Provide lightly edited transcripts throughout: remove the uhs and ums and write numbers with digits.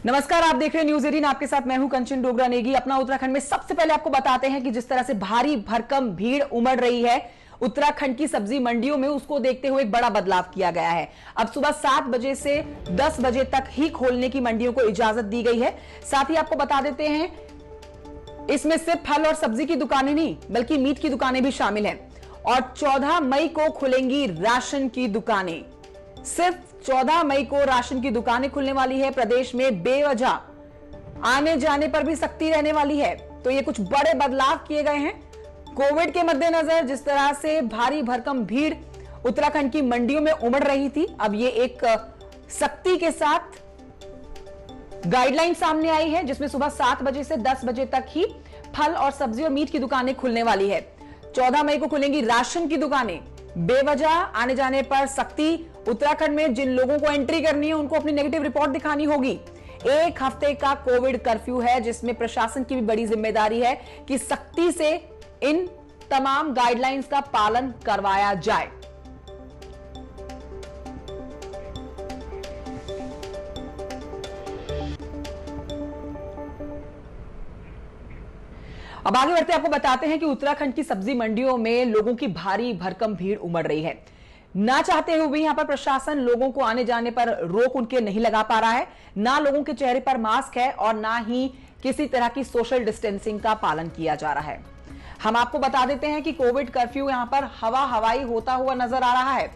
नमस्कार, आप देख रहे हैं न्यूज 18। आपके साथ मैं हूं कंचन डोगरा नेगी। अपना उत्तराखंड में सबसे पहले आपको बताते हैं कि जिस तरह से भारी भरकम भीड़ उमड़ रही है उत्तराखंड की सब्जी मंडियों में, उसको देखते हुए एक बड़ा बदलाव किया गया है। अब सुबह 7 बजे से 10 बजे तक ही खोलने की मंडियों को इजाजत दी गई है। साथ ही आपको बता देते हैं इसमें सिर्फ फल और सब्जी की दुकानें नहीं बल्कि मीट की दुकानें भी शामिल हैं। और 14 मई को खुलेंगी राशन की दुकानें। सिर्फ 14 मई को राशन की दुकानें खुलने वाली है। प्रदेश में बेवजह आने जाने पर भी सख्ती रहने वाली है। तो ये कुछ बड़े बदलाव किए गए हैं कोविड के मद्देनजर। जिस तरह से भारी भरकम भीड़ उत्तराखंड की मंडियों में उमड़ रही थी, अब ये एक सख्ती के साथ गाइडलाइन सामने आई है जिसमें सुबह 7 बजे से 10 बजे तक ही फल और सब्जी और मीट की दुकानें खुलने वाली है। 14 मई को खुलेंगी राशन की दुकानें। बेवजह आने जाने पर सख्ती। उत्तराखंड में जिन लोगों को एंट्री करनी है उनको अपनी नेगेटिव रिपोर्ट दिखानी होगी। एक हफ्ते का कोविड कर्फ्यू है जिसमें प्रशासन की भी बड़ी जिम्मेदारी है कि सख्ती से इन तमाम गाइडलाइंस का पालन करवाया जाए। अब आगे बढ़ते आपको बताते हैं कि उत्तराखंड की सब्जी मंडियों में लोगों की भारी भरकम भीड़ उमड़ रही है। ना चाहते हुए भी यहां पर प्रशासन लोगों को आने जाने पर रोक उनके नहीं लगा पा रहा है। ना लोगों के चेहरे पर मास्क है और ना ही किसी तरह की सोशल डिस्टेंसिंग का पालन किया जा रहा है। हम आपको बता देते हैं कि कोविड कर्फ्यू यहां पर हवाई होता हुआ नजर आ रहा है।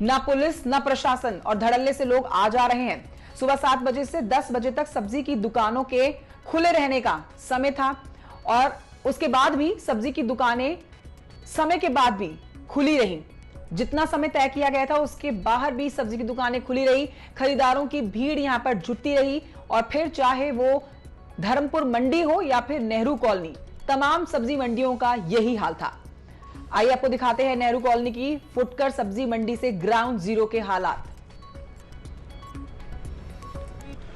ना पुलिस ना प्रशासन और धड़ल्ले से लोग आ जा रहे हैं। सुबह 7 बजे से 10 बजे तक सब्जी की दुकानों के खुले रहने का समय था और उसके बाद भी सब्जी की दुकानें समय के बाद भी खुली रही। जितना समय तय किया गया था उसके बाहर भी सब्जी की दुकानें खुली रही। खरीदारों की भीड़ यहां पर जुटती रही और फिर चाहे वो धर्मपुर मंडी हो या फिर नेहरू कॉलोनी, तमाम सब्जी मंडियों का यही हाल था। आइए आपको दिखाते हैं नेहरू कॉलोनी की फुटकर सब्जी मंडी से ग्राउंड जीरो के हालात।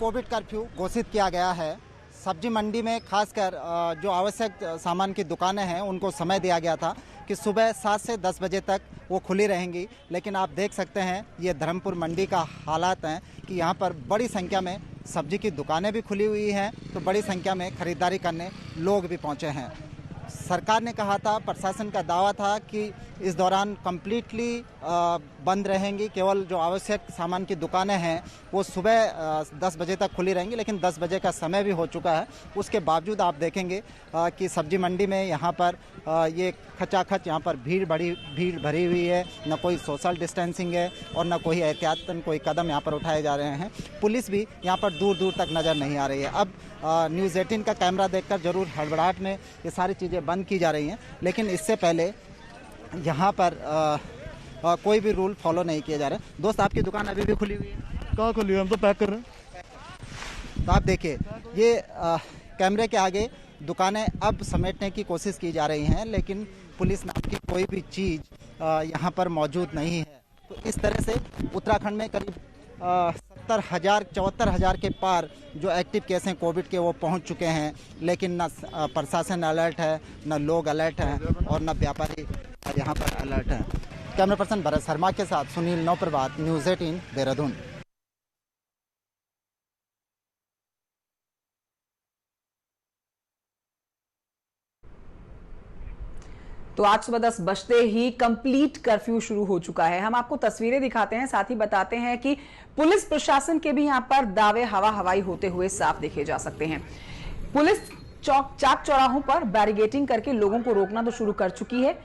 कोविड कर्फ्यू घोषित किया गया है। सब्जी मंडी में खासकर जो आवश्यक सामान की दुकानें हैं उनको समय दिया गया था कि सुबह 7 से 10 बजे तक वो खुली रहेंगी। लेकिन आप देख सकते हैं ये धर्मपुर मंडी का हालात हैं कि यहाँ पर बड़ी संख्या में सब्जी की दुकानें भी खुली हुई हैं, तो बड़ी संख्या में खरीदारी करने लोग भी पहुँचे हैं। सरकार ने कहा था, प्रशासन का दावा था कि इस दौरान कम्प्लीटली बंद रहेंगी। केवल जो आवश्यक सामान की दुकानें हैं वो सुबह 10 बजे तक खुली रहेंगी, लेकिन 10 बजे का समय भी हो चुका है। उसके बावजूद आप देखेंगे कि सब्जी मंडी में यहाँ पर ये खचाखच यहाँ पर भीड़ भरी हुई है। न कोई सोशल डिस्टेंसिंग है और न कोई एहतियातन कोई कदम यहाँ पर उठाए जा रहे हैं। पुलिस भी यहाँ पर दूर दूर तक नज़र नहीं आ रही है। अब न्यूज़ 18 का कैमरा देखकर जरूर हड़बड़ाहट में ये सारी चीज़ें बंद की जा रही हैं, लेकिन इससे पहले यहाँ पर कोई भी रूल फॉलो नहीं किया जा रहा है। दोस्त, आपकी दुकान अभी भी खुली हुई है? कहाँ खुली है? हम तो पैक कर रहे हैं। तो आप देखिए ये कैमरे के आगे दुकानें अब समेटने की कोशिश की जा रही हैं, लेकिन पुलिस नाम की कोई भी चीज़ यहाँ पर मौजूद नहीं है। तो इस तरह से उत्तराखंड में करीब 74,000 के पार जो एक्टिव केस हैं कोविड के वो पहुंच चुके हैं, लेकिन न प्रशासन अलर्ट है, न लोग अलर्ट हैं और न व्यापारी यहाँ पर अलर्ट हैं। कैमरा पर्सन भरत शर्मा के साथ सुनील नौप्रभात, न्यूज़ 18 देहरादून। तो आज सुबह 10 बजते ही कंप्लीट कर्फ्यू शुरू हो चुका है। हम आपको तस्वीरें दिखाते हैं, साथ ही बताते हैं कि पुलिस प्रशासन के भी यहां पर दावे हवाई होते हुए साफ देखे जा सकते हैं। पुलिस चाक चौराहों पर बैरिगेटिंग करके लोगों को रोकना तो शुरू कर चुकी है।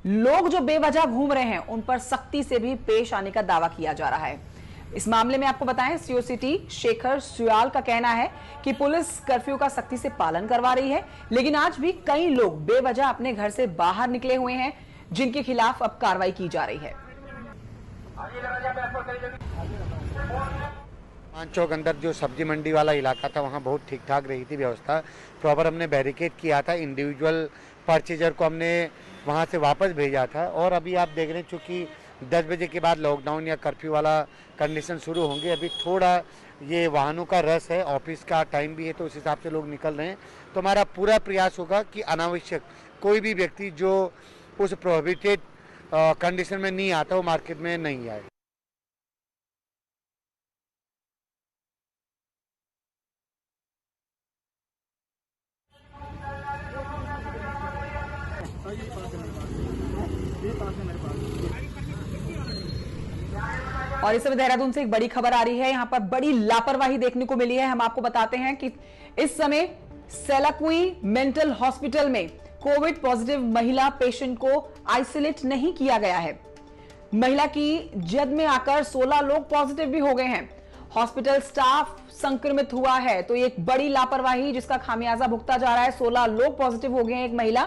लोग जो बेवजह घूम रहे हैं उन पर सख्ती से भी पेश आने का दावा किया जा रहा है। इस मामले में आपको बताएं, सीओ सिटी शेखर सुयाल का कहना है कि पुलिस कर्फ्यू का सख्ती से पालन करवा रही है, लेकिन आज भी कई लोग बेवजह अपने घर से बाहर निकले हुए हैं जिनके खिलाफ अब कार्रवाई की जा रही है। चौक अंदर जो सब्जी मंडी वाला इलाका था वहाँ बहुत ठीक ठाक रही थी व्यवस्था। प्रॉपर हमने बैरिकेड किया था, इंडिविजुअल परचेजर को हमने वहाँ से वापस भेजा था। और अभी आप देख रहे हैं चूँकि 10 बजे के बाद लॉकडाउन या कर्फ्यू वाला कंडीशन शुरू होंगे, अभी थोड़ा ये वाहनों का रस है, ऑफिस का टाइम भी है, तो उस हिसाब से लोग निकल रहे हैं। तो हमारा पूरा प्रयास होगा कि अनावश्यक कोई भी व्यक्ति जो उस प्रोहिबिटेड कंडीशन में नहीं आता वो मार्केट में नहीं आए। और इस समय देहरादून से एक बड़ी खबर आ रही है। यहां पर बड़ी लापरवाही देखने को मिली है। हम आपको बताते हैं कि इस समय सेलाकुई मेंटल हॉस्पिटल में कोविड पॉजिटिव महिला पेशेंट को आइसोलेट नहीं किया गया है। महिला की जद में आकर 16 लोग पॉजिटिव भी हो गए हैं। हॉस्पिटल स्टाफ संक्रमित हुआ है, तो ये एक बड़ी लापरवाही जिसका खामियाजा भुगता जा रहा है। 16 लोग पॉजिटिव हो गए हैं एक महिला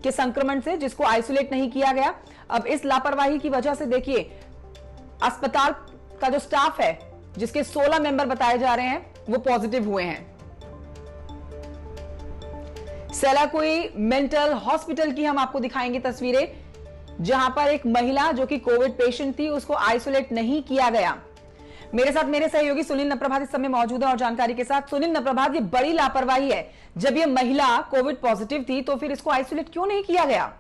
के संक्रमण से, जिसको आइसोलेट नहीं किया गया। अब इस लापरवाही की वजह से देखिए, अस्पताल का जो स्टाफ है, जिसके 16 मेंबर बताए जा रहे हैं, वो पॉजिटिव हुए हैं। सेलाकुई मेंटल हॉस्पिटल की हम आपको दिखाएंगे तस्वीरें, जहां पर एक महिला जो कि कोविड पेशेंट थी, उसको आइसोलेट नहीं किया गया। मेरे साथ मेरे सहयोगी सुनील नप्रभात इस समय मौजूद है और जानकारी के साथ। सुनील नप्रभात, ये बड़ी लापरवाही है। जब ये महिला कोविड पॉजिटिव थी तो फिर इसको आइसोलेट क्यों नहीं किया गया?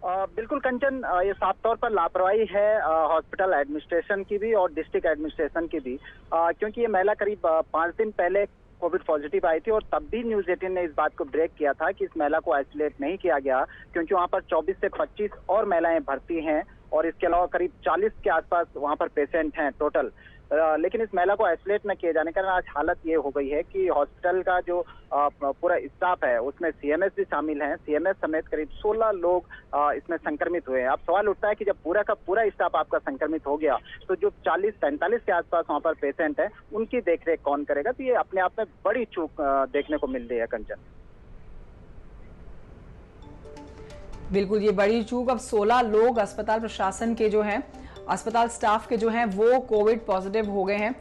बिल्कुल कंचन, ये साफ तौर पर लापरवाही है हॉस्पिटल एडमिनिस्ट्रेशन की भी और डिस्ट्रिक्ट एडमिनिस्ट्रेशन की भी, क्योंकि ये महिला करीब 5 दिन पहले कोविड पॉजिटिव आई थी और तब भी न्यूज 18 ने इस बात को ब्रेक किया था कि इस महिला को आइसोलेट नहीं किया गया, क्योंकि वहां पर 24 से 25 और महिलाएं भर्ती हैं और इसके अलावा करीब 40 के आसपास वहां पर पेशेंट हैं टोटल। लेकिन इस महिला को आइसोलेट न किए जाने के कारण आज हालत ये हो गई है कि हॉस्पिटल का जो पूरा स्टाफ है उसमें सीएमएस भी शामिल हैं। सीएमएस समेत करीब 16 लोग इसमें संक्रमित हुए हैं। अब सवाल उठता है कि जब पूरा का पूरा स्टाफ आपका संक्रमित हो गया तो जो 40-45 के आसपास वहां पर पेशेंट है उनकी देखरेख कौन करेगा? तो ये अपने आप में बड़ी चूक देखने को मिल रही है कंचन। बिल्कुल, ये बड़ी चूक। अब 16 लोग अस्पताल प्रशासन के जो हैं, अस्पताल स्टाफ के जो हैं, वो कोविड पॉजिटिव हो गए हैं।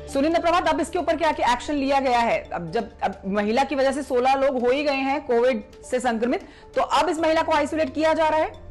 सुनील नप्रभात, अब इसके ऊपर क्या क्या एक्शन लिया गया है? अब महिला की वजह से 16 लोग हो ही गए हैं कोविड से संक्रमित, तो अब इस महिला को आइसोलेट किया जा रहा है?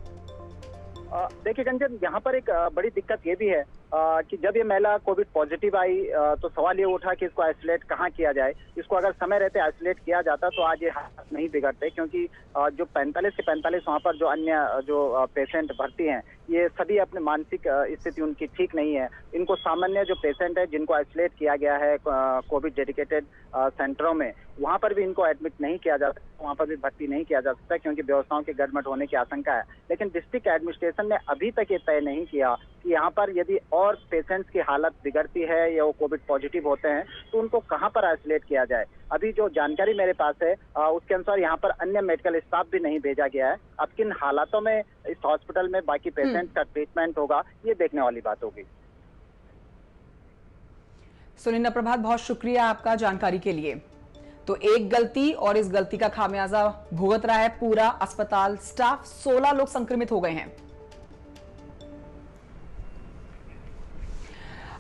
देखिए कंचन, यहाँ पर एक बड़ी दिक्कत ये भी है कि जब ये महिला कोविड पॉजिटिव आई तो सवाल ये उठा कि इसको आइसोलेट कहाँ किया जाए। इसको अगर समय रहते आइसोलेट किया जाता तो आज ये हालत नहीं बिगड़ते, क्योंकि जो 45 से 45 वहाँ पर जो अन्य जो पेशेंट भर्ती हैं, ये सभी अपने मानसिक स्थिति उनकी ठीक नहीं है। इनको सामान्य जो पेशेंट है जिनको आइसोलेट किया गया है कोविड डेडिकेटेड सेंटरों में, वहाँ पर भी इनको एडमिट नहीं किया जा सकता, वहाँ पर भी भर्ती नहीं किया जा सकता, क्योंकि व्यवस्थाओं के गड़बड़ होने की आशंका है। लेकिन डिस्ट्रिक्ट एडमिनिस्ट्रेशन ने अभी तक ये तय नहीं किया कि यहाँ पर यदि और पेशेंट्स की हालत बिगड़ती है या वो कोविड पॉजिटिव होते हैं तो उनको कहाँ पर आइसोलेट किया जाए। अभी जो जानकारी मेरे पास है उसके अनुसार यहाँ पर अन्य मेडिकल स्टाफ भी नहीं भेजा गया है। अब किन हालातों में इस हॉस्पिटल में बाकी पेशेंट्स का ट्रीटमेंट होगा, ये देखने वाली बात होगी। सुनील नप्रभात, बहुत शुक्रिया आपका जानकारी के लिए। तो एक गलती और इस गलती का खामियाजा भुगत रहा है पूरा अस्पताल स्टाफ। 16 लोग संक्रमित हो गए हैं।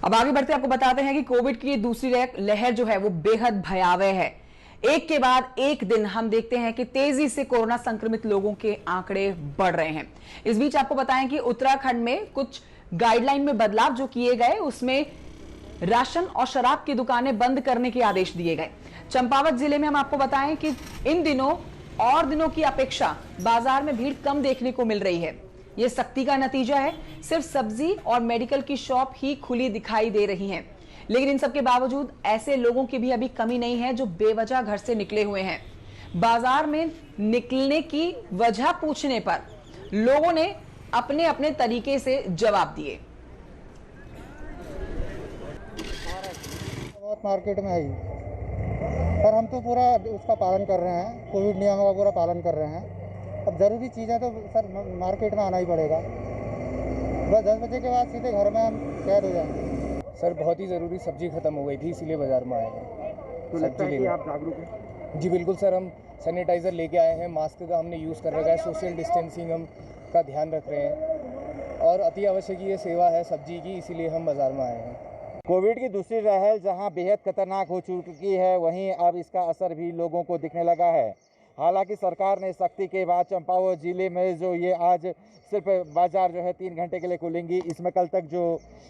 अब आगे बढ़ते आपको बताते हैं कि कोविड की दूसरी लहर जो है वो बेहद भयावह है। एक के बाद एक दिन हम देखते हैं कि तेजी से कोरोना संक्रमित लोगों के आंकड़े बढ़ रहे हैं। इस बीच आपको बताएं कि उत्तराखंड में कुछ गाइडलाइन में बदलाव जो किए गए, उसमें राशन और शराब की दुकानें बंद करने के आदेश दिए गए। चंपावत जिले में हम आपको बताएं कि इन दिनों और दिनों की अपेक्षा बाजार में भीड़ कम देखने को मिल रही है। यह सख्ती का नतीजा है। सिर्फ सब्जी और मेडिकल की शॉप ही खुली दिखाई दे रही हैं। लेकिन इन सब के बावजूद ऐसे लोगों की भी अभी कमी नहीं है जो बेवजह घर से निकले हुए हैं। बाजार में निकलने की वजह पूछने पर लोगों ने अपने अपने तरीके से जवाब दिए। मार्केट में है, पर हम तो पूरा उसका पालन कर रहे हैं, कोविड नियमों का पूरा पालन कर रहे हैं। अब ज़रूरी चीज़ें तो सर मार्केट में आना ही पड़ेगा। बस 10 बजे के बाद सीधे घर में हम कैद हो जाएंगे। सर बहुत ही ज़रूरी सब्जी ख़त्म हो गई थी, इसीलिए बाज़ार में आए हैं। तो लगता है कि आप जागरूक हैं? जी बिल्कुल सर, हम सैनिटाइज़र लेके आए हैं, मास्क का हमने यूज़ कर रखा है, सोशल डिस्टेंसिंग हम का ध्यान रख रहे हैं और अति आवश्यक ये सेवा है सब्जी की, इसीलिए हम बाज़ार में आए हैं। कोविड की दूसरी लहर जहां बेहद खतरनाक हो चुकी है, वहीं अब इसका असर भी लोगों को दिखने लगा है। हालांकि सरकार ने सख्ती के बाद चंपावत जिले में जो ये आज सिर्फ बाजार जो है 3 घंटे के लिए खुलेंगी, इसमें कल तक जो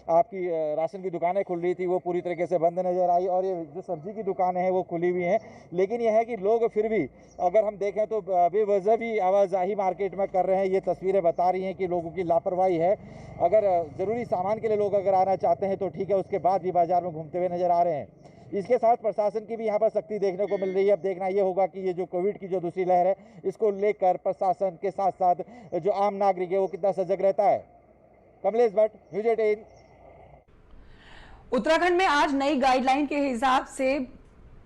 आपकी राशन की दुकानें खुल रही थी वो पूरी तरीके से बंद नज़र आई और ये जो सब्जी की दुकानें हैं वो खुली हुई हैं। लेकिन यह है कि लोग फिर भी अगर हम देखें तो बेवजह भी आवाजाही मार्केट में कर रहे हैं। ये तस्वीरें बता रही हैं कि लोगों की लापरवाही है। अगर ज़रूरी सामान के लिए लोग अगर आना चाहते हैं तो ठीक है, उसके बाद भी बाज़ार में घूमते हुए नज़र आ रहे हैं। इसके साथ प्रशासन की भी यहाँ पर सख्ती देखने को मिल रही है। अब देखना ये होगा कि ये जो कोविड की जो दूसरी लहर है, इसको लेकर प्रशासन के साथ साथ जो आम नागरिक है वो कितना सजग रहता है। कमलेश भट्ट, न्यूज़ 18। उत्तराखंड में आज नई गाइडलाइन के हिसाब से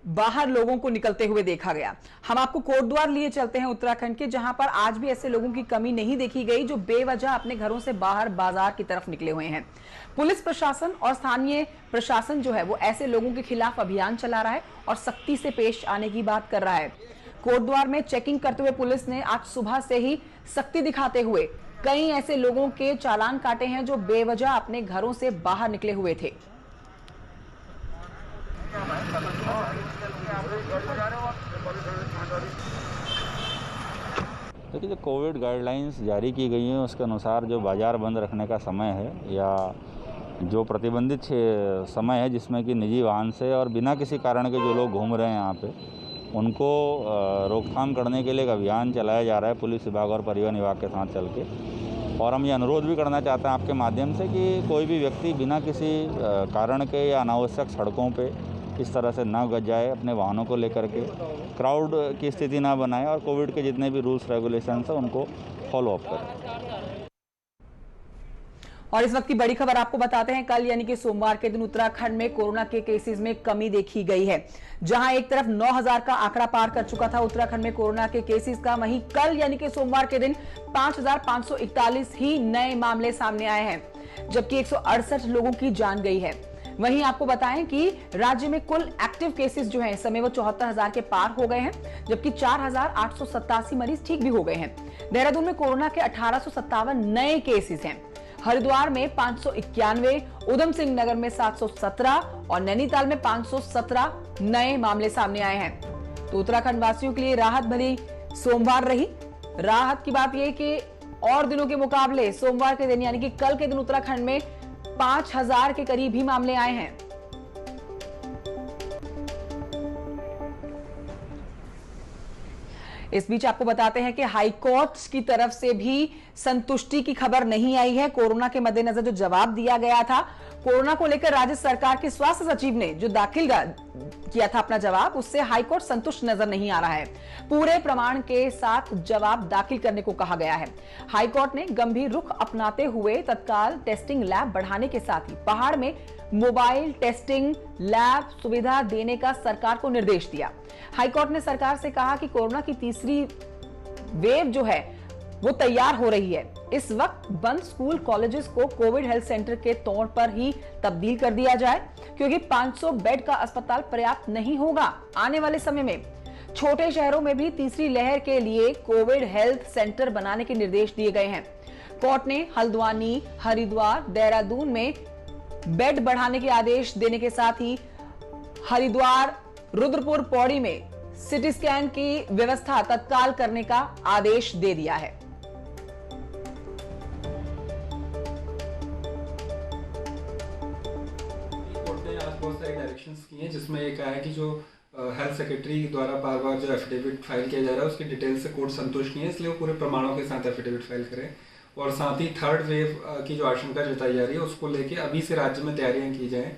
बाहर लोगों को निकलते हुए देखा गया। हम आपको कोटद्वार लिए चलते हैं उत्तराखंड के, जहां पर आज भी ऐसे लोगों की कमी नहीं देखी गई जो बेवजह अपने घरों से बाहर बाजार की तरफ निकले हुए हैं। पुलिस प्रशासन और स्थानीय प्रशासन जो है वो ऐसे लोगों के खिलाफ अभियान चला रहा है और सख्ती से पेश आने की बात कर रहा है। कोटद्वार में चेकिंग करते हुए पुलिस ने आज सुबह से ही सख्ती दिखाते हुए कई ऐसे लोगों के चालान काटे हैं जो बेवजह अपने घरों से बाहर निकले हुए थे। देखिए, जो कोविड गाइडलाइंस जारी की गई हैं उसके अनुसार जो बाज़ार बंद रखने का समय है या जो प्रतिबंधित समय है जिसमें कि निजी वाहन से और बिना किसी कारण के जो लोग घूम रहे हैं यहाँ पे, उनको रोकथाम करने के लिए एक अभियान चलाया जा रहा है पुलिस विभाग और परिवहन विभाग के साथ चल के। और हम ये अनुरोध भी करना चाहते हैं आपके माध्यम से कि कोई भी व्यक्ति बिना किसी कारण के या अनावश्यक सड़कों पे इस तरह से ना गज जाए, अपने वाहनों को लेकर के क्राउड की स्थिति ना बनाए और कोविड के जितने भी रूल्स रेगुलेशंस हैं उनको फॉलो अप करें। और इस वक्त की बड़ी खबर आपको बताते हैं। कल यानी कि सोमवार के दिन उत्तराखंड में कोरोना के केसेस में कमी देखी गई है। जहां एक तरफ 9000 का आंकड़ा पार कर चुका था उत्तराखंड में कोरोना के केसेस का, वहीं कल यानी कि सोमवार के दिन 5541 ही नए मामले सामने आए हैं, जबकि 168 लोगों की जान गई है। वहीं आपको बताएं कि राज्य में कुल एक्टिव केसेस जो हैं इस समय वो 74,000 के पार हो गए हैं, जबकि 4,887 मरीज ठीक भी हो गए हैं। देहरादून में कोरोना के 1857 नए केसेस हैं। हरिद्वार में 591, उधम सिंह नगर में 717 और नैनीताल में 517 नए मामले सामने आए हैं। तो उत्तराखंड वासियों के लिए राहत भरी सोमवार रही। राहत की बात यह कि और दिनों के मुकाबले सोमवार के दिन यानी कि कल के दिन उत्तराखंड में 5000 के करीब ही मामले आए हैं। इस बीच आपको बताते हैं कि हाईकोर्ट की तरफ से भी संतुष्टि की खबर नहीं आई है। कोरोना के मद्देनजर जो जवाब दिया गया था, कोरोना को लेकर राज्य सरकार के स्वास्थ्य सचिव ने जो दाखिल किया था अपना जवाब, उससे हाईकोर्ट संतुष्ट नजर नहीं आ रहा है। पूरे प्रमाण के साथ जवाब दाखिल करने को कहा गया है। हाईकोर्ट ने गंभीर रुख अपनाते हुए तत्काल टेस्टिंग लैब बढ़ाने के साथ ही पहाड़ में मोबाइल टेस्टिंग लैब सुविधा देने का सरकार को निर्देश दिया। हाईकोर्ट ने सरकार से कहा कि कोरोना की तीसरी वेव जो है वो तैयार हो रही है। इस वक्त बंद स्कूल कॉलेजेस को कोविड हेल्थ सेंटर के तौर पर ही तब्दील कर दिया जाए, क्योंकि 500 बेड का अस्पताल पर्याप्त नहीं होगा आने वाले समय में। छोटे शहरों में भी तीसरी लहर के लिए कोविड हेल्थ सेंटर बनाने के निर्देश दिए गए हैं। कोर्ट ने हल्द्वानी, हरिद्वार, देहरादून में बेड बढ़ाने के आदेश देने के साथ ही हरिद्वार, रुद्रपुर, पौड़ी में सिटी स्कैन की व्यवस्था तत्काल करने का आदेश दे दिया है। कोर्ट ने आज बहुत सारी डायरेक्शंस की हैं, जिसमें ये कहा है कि जो हेल्थ सेक्रेटरी द्वारा बार बार जो एफिडेविट फाइल किया जा रहा है उसकी डिटेल से कोर्ट संतुष्ट नहीं है, इसलिए वो पूरे प्रमाणों के साथ एफिडेविट फाइल करें। और साथ ही थर्ड वेव की जो आशंका जताई जा रही है उसको लेके अभी से राज्य में तैयारियां की जाएं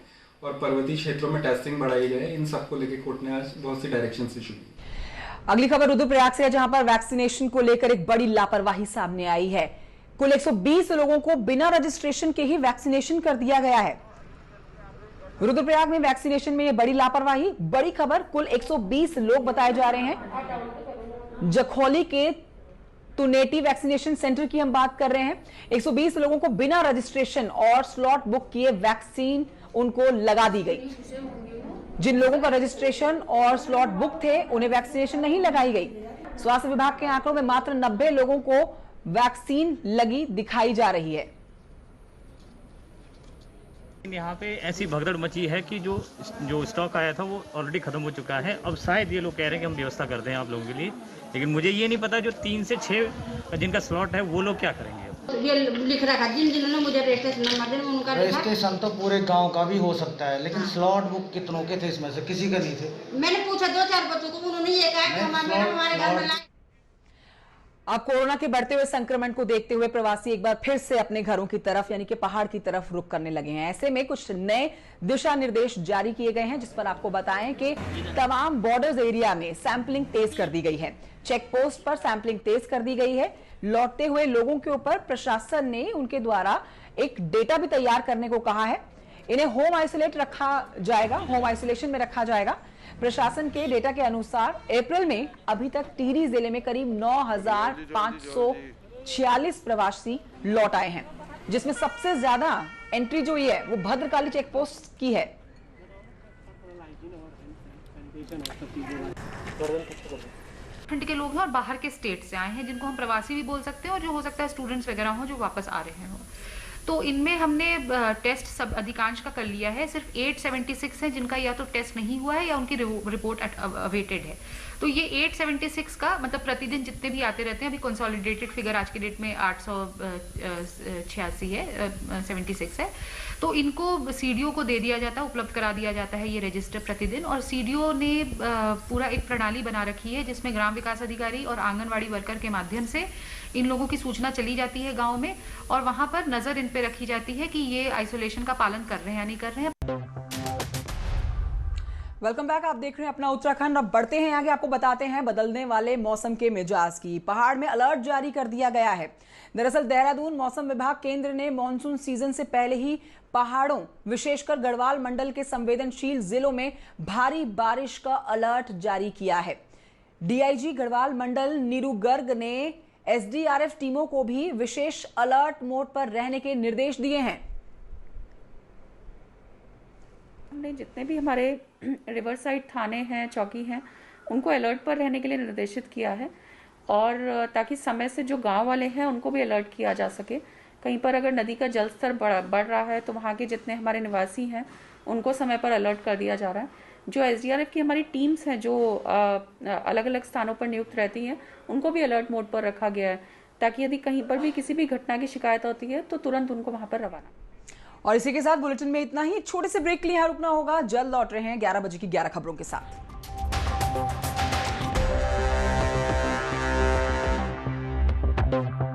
और पर्वतीय क्षेत्रों में टेस्टिंग बढ़ाई जाए। इन सबको लेके कोर्ट ने आज बहुत सी डायरेक्शंस इशू की। अगली खबर रुद्रप्रयाग से है, जहां पर वैक्सीनेशन को लेकर एक बड़ी लापरवाही सामने आई है। कुल 120 लोगों को बिना रजिस्ट्रेशन के ही वैक्सीनेशन कर दिया गया है। रुद्रप्रयाग में वैक्सीनेशन में यह बड़ी लापरवाही। बड़ी खबर, कुल 120 लोग बताए जा रहे हैं। जखौली के तुनेटी वैक्सीनेशन सेंटर की हम बात कर रहे हैं। 120 लोगों को बिना रजिस्ट्रेशन और स्लॉट बुक किए वैक्सीन उनको लगा दी गई। जिन लोगों का रजिस्ट्रेशन और स्लॉट बुक थे उन्हें वैक्सीनेशन नहीं लगाई गई। स्वास्थ्य विभाग के आंकड़ों में मात्र 90 लोगों को वैक्सीन लगी दिखाई जा रही है। यहाँ पे ऐसी भगदड़ मची है कि जो स्टॉक आया था वो ऑलरेडी खत्म हो चुका है। अब शायद ये लोग कह रहे हैं कि हम व्यवस्था करते हैं आप लोगों के लिए, लेकिन मुझे ये नहीं पता जो 3 से 6 जिनका स्लॉट है वो लोग क्या करेंगे। ये लिख रखा जिन्होंने मुझे रजिस्ट्रेशन नंबर दिया उनका रजिस्ट्रेशन तो पूरे गांव का भी हो सकता है, लेकिन स्लॉट बुक कितनों के थे इसमें से? किसी का नहीं थे। मैंने पूछा 2-4 बच्चों को, उन्होंने ये कहा कि हमारे घर में अब कोरोना के बढ़ते हुए संक्रमण को देखते हुए प्रवासी एक बार फिर से अपने घरों की तरफ यानी कि पहाड़ की तरफ रुख करने लगे हैं। ऐसे में कुछ नए दिशा निर्देश जारी किए गए हैं, जिस पर आपको बताएं कि तमाम बॉर्डर्स एरिया में सैंपलिंग तेज कर दी गई है। चेक पोस्ट पर सैंपलिंग तेज कर दी गई है। लौटते हुए लोगों के ऊपर प्रशासन ने उनके द्वारा एक डेटा भी तैयार करने को कहा है। इन्हें होम आइसोलेट रखा जाएगा, होम आइसोलेशन में रखा जाएगा। प्रशासन के डेटा के अनुसार अप्रैल में अभी तक टिहरी जिले में करीब 9,546 प्रवासी लौट आए हैं, जिसमें सबसे ज्यादा एंट्री जो ये है वो भद्रकाली चेक पोस्ट की है। खंड के लोग हैं और बाहर के स्टेट से आए हैं, जिनको हम प्रवासी भी बोल सकते हैं और जो हो सकता है स्टूडेंट्स वगैरह हो जो वापस आ रहे हो। तो इनमें हमने टेस्ट सब अधिकांश का कर लिया है। सिर्फ 876 है जिनका या तो टेस्ट नहीं हुआ है या उनकी रिपोर्ट अवेटेड है। तो ये 876 का मतलब प्रतिदिन जितने भी आते रहते हैं, अभी कंसोलिडेटेड फिगर आज की डेट में 886 है, 76 है। तो इनको सीडीओ को दे दिया जाता है, उपलब्ध करा दिया जाता है ये रजिस्टर प्रतिदिन। और सीडीओ ने पूरा एक प्रणाली बना रखी है जिसमें ग्राम विकास अधिकारी और आंगनवाड़ी वर्कर के माध्यम से इन लोगों की सूचना चली जाती है गांव में, और वहां पर नजर इन पे रखी जाती है कि ये आइसोलेशन का पालन कर रहे हैं या नहीं कर रहे हैं। वेलकम बैक, आप देख रहे हैं अपना उत्तराखंड। अब बढ़ते हैं आगे, आपको बताते हैं बदलने वाले मौसम के मिजाज की। पहाड़ में अलर्ट जारी कर दिया गया है। दरअसल देहरादून मौसम विभाग केंद्र ने मानसून सीजन से पहले ही पहाड़ों विशेषकर गढ़वाल मंडल के संवेदनशील जिलों में भारी बारिश का अलर्ट जारी किया है। डीआईजी गढ़वाल मंडल नीरू गर्ग ने एसडीआरएफ टीमों को भी विशेष अलर्ट मोड पर रहने के निर्देश दिए हैं। हमने जितने भी हमारे रिवर साइड थाने हैं, चौकी हैं, उनको अलर्ट पर रहने के लिए निर्देशित किया है, और ताकि समय से जो गांव वाले हैं उनको भी अलर्ट किया जा सके। कहीं पर अगर नदी का जल स्तर बढ़ रहा है तो वहाँ के जितने हमारे निवासी हैं उनको समय पर अलर्ट कर दिया जा रहा है। जो एसडीआरएफ की हमारी टीम्स हैं जो अलग अलग स्थानों पर नियुक्त रहती हैं, उनको भी अलर्ट मोड पर रखा गया है, ताकि यदि कहीं पर भी किसी भी घटना की शिकायत होती है तो तुरंत उनको वहाँ पर रवाना। और इसी के साथ बुलेटिन में इतना ही। छोटे से ब्रेक के लिए यहाँ रुकना होगा। जल्द लौट रहे हैं 11 बजे की 11 खबरों के साथ।